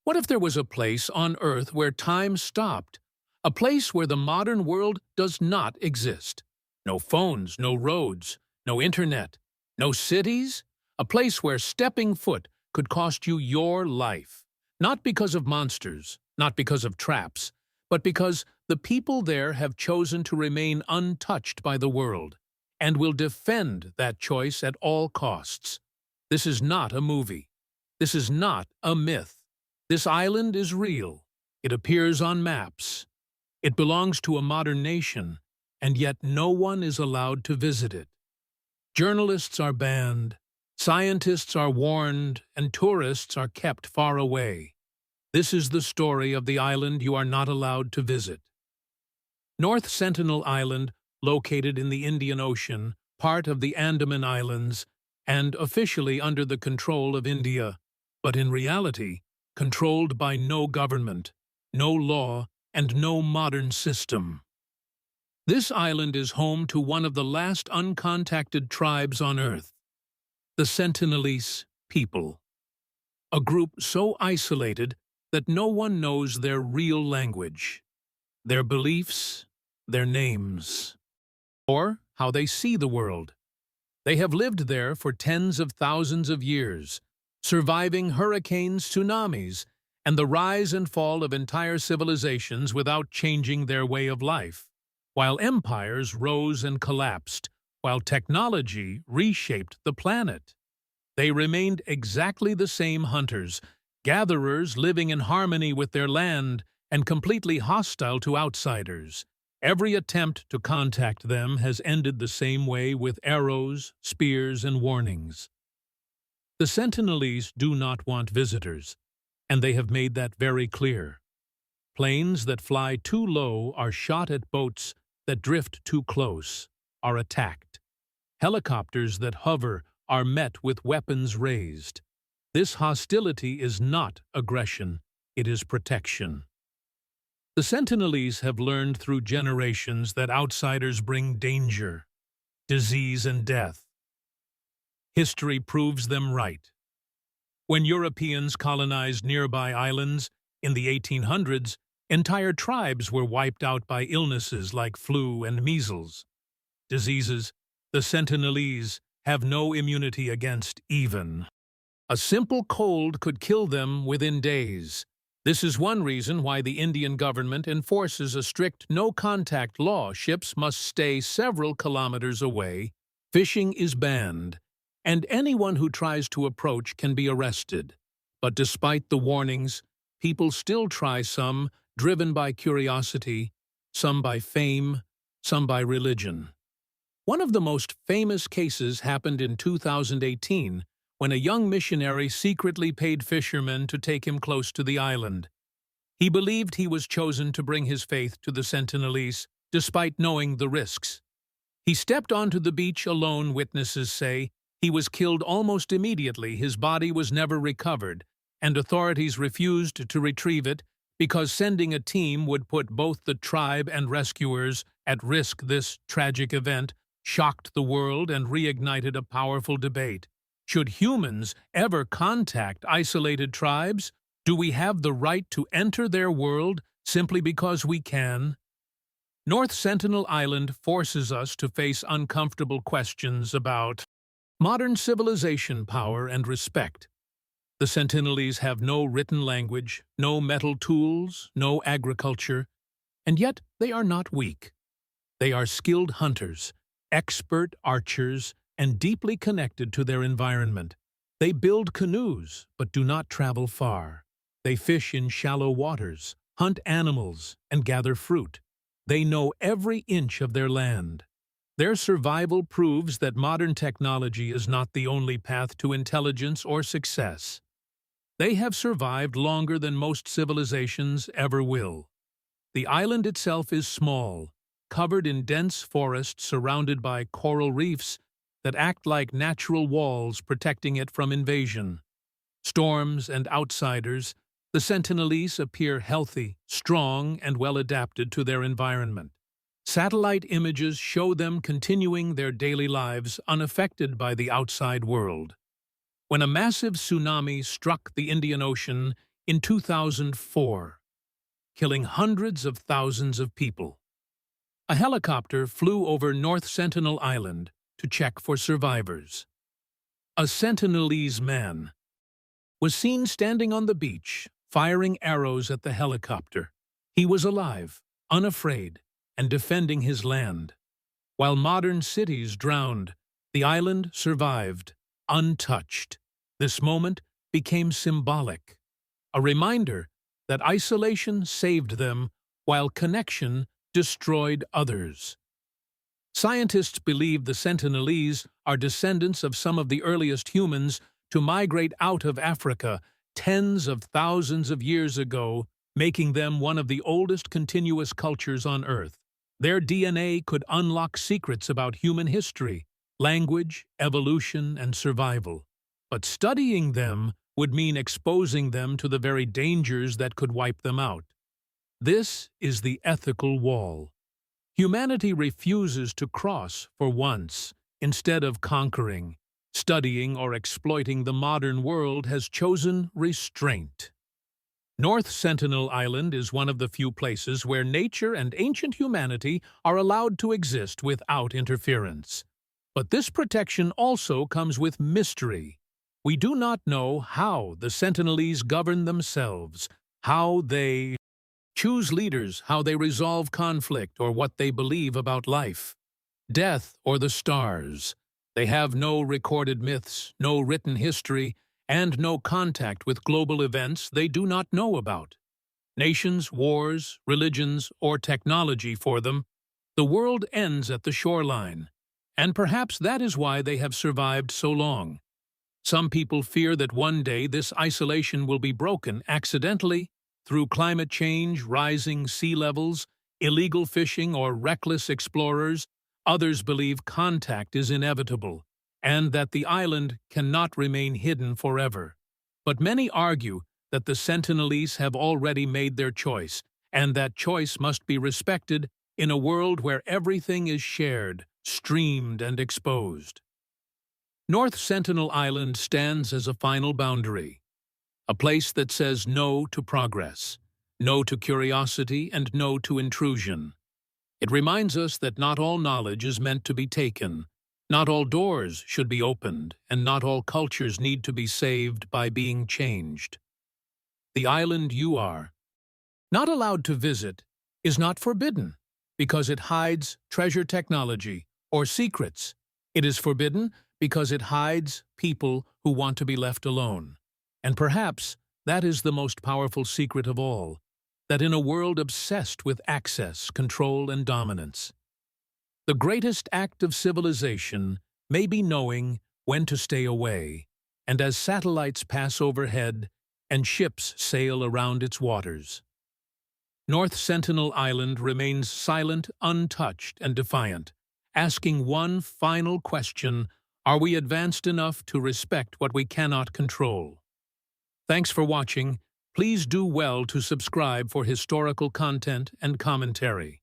What if there was a place on Earth where time stopped? A place where the modern world does not exist. No phones, no roads, no internet, no cities? A place where stepping foot could cost you your life. Not because of monsters, not because of traps, but because the people there have chosen to remain untouched by the world, and will defend that choice at all costs. This is not a movie. This is not a myth. This island is real. It appears on maps. It belongs to a modern nation, and yet no one is allowed to visit it. Journalists are banned, scientists are warned, and tourists are kept far away. This is the story of the island you are not allowed to visit. North Sentinel Island, located in the Indian Ocean, part of the Andaman Islands, and officially under the control of India, but in reality, controlled by no government, no law, and no modern system. This island is home to one of the last uncontacted tribes on Earth, the Sentinelese people, a group so isolated that no one knows their real language, their beliefs, their names, or how they see the world. They have lived there for tens of thousands of years, surviving hurricanes, tsunamis, and the rise and fall of entire civilizations without changing their way of life, while empires rose and collapsed, while technology reshaped the planet. They remained exactly the same hunters, gatherers living in harmony with their land and completely hostile to outsiders. Every attempt to contact them has ended the same way, with arrows, spears, and warnings. The Sentinelese do not want visitors, and they have made that very clear. Planes that fly too low are shot at, boats that drift too close are attacked. Helicopters that hover are met with weapons raised. This hostility is not aggression, it is protection. The Sentinelese have learned through generations that outsiders bring danger, disease, and death. History proves them right. When Europeans colonized nearby islands in the 1800s, entire tribes were wiped out by illnesses like flu and measles. Diseases the Sentinelese have no immunity against even. A simple cold could kill them within days. This is one reason why the Indian government enforces a strict no-contact law. Ships must stay several kilometers away, fishing is banned, and anyone who tries to approach can be arrested. But despite the warnings, people still try, some driven by curiosity, some by fame, some by religion. One of the most famous cases happened in 2018 when a young missionary secretly paid fishermen to take him close to the island. He believed he was chosen to bring his faith to the Sentinelese, despite knowing the risks. He stepped onto the beach alone, witnesses say. He was killed almost immediately, his body was never recovered, and authorities refused to retrieve it because sending a team would put both the tribe and rescuers at risk. This tragic event shocked the world and reignited a powerful debate. Should humans ever contact isolated tribes? Do we have the right to enter their world simply because we can? North Sentinel Island forces us to face uncomfortable questions about modern civilization, power, and respect. The Sentinelese have no written language, no metal tools, no agriculture, and yet they are not weak. They are skilled hunters, expert archers, and deeply connected to their environment. They build canoes, but do not travel far. They fish in shallow waters, hunt animals, and gather fruit. They know every inch of their land. Their survival proves that modern technology is not the only path to intelligence or success. They have survived longer than most civilizations ever will. The island itself is small, covered in dense forests surrounded by coral reefs that act like natural walls protecting it from invasion. Storms and outsiders, the Sentinelese appear healthy, strong, and well adapted to their environment. Satellite images show them continuing their daily lives unaffected by the outside world. When a massive tsunami struck the Indian Ocean in 2004, killing hundreds of thousands of people. A helicopter flew over North Sentinel Island to check for survivors. A Sentinelese man was seen standing on the beach, firing arrows at the helicopter. He was alive, unafraid, and defending his land. While modern cities drowned, the island survived, untouched. This moment became symbolic, a reminder that isolation saved them while connection destroyed others. Scientists believe the Sentinelese are descendants of some of the earliest humans to migrate out of Africa tens of thousands of years ago, making them one of the oldest continuous cultures on Earth. Their DNA could unlock secrets about human history, language, evolution, and survival. But studying them would mean exposing them to the very dangers that could wipe them out. This is the ethical wall. Humanity refuses to cross for once. Instead of conquering, studying, or exploiting, the modern world has chosen restraint. North Sentinel Island is one of the few places where nature and ancient humanity are allowed to exist without interference. But this protection also comes with mystery. We do not know how the Sentinelese govern themselves, how they choose leaders, how they resolve conflict, or what they believe about life, death, or the stars. They have no recorded myths, no written history, and no contact with global events they do not know about. Nations, wars, religions, or technology for them, the world ends at the shoreline. And perhaps that is why they have survived so long. Some people fear that one day this isolation will be broken accidentally through climate change, rising sea levels, illegal fishing, or reckless explorers. Others believe contact is inevitable, and that the island cannot remain hidden forever. But many argue that the Sentinelese have already made their choice, and that choice must be respected in a world where everything is shared, streamed, and exposed. North Sentinel Island stands as a final boundary, a place that says no to progress, no to curiosity, and no to intrusion. It reminds us that not all knowledge is meant to be taken, not all doors should be opened, and not all cultures need to be saved by being changed. The island you are not allowed to visit is not forbidden because it hides treasure technology or secrets. It is forbidden because it hides people who want to be left alone. And perhaps that is the most powerful secret of all, that in a world obsessed with access, control, and dominance, the greatest act of civilization may be knowing when to stay away, and as satellites pass overhead and ships sail around its waters. North Sentinel Island remains silent, untouched, and defiant, asking one final question: are we advanced enough to respect what we cannot control? Thanks for watching. Please do well to subscribe for historical content and commentary.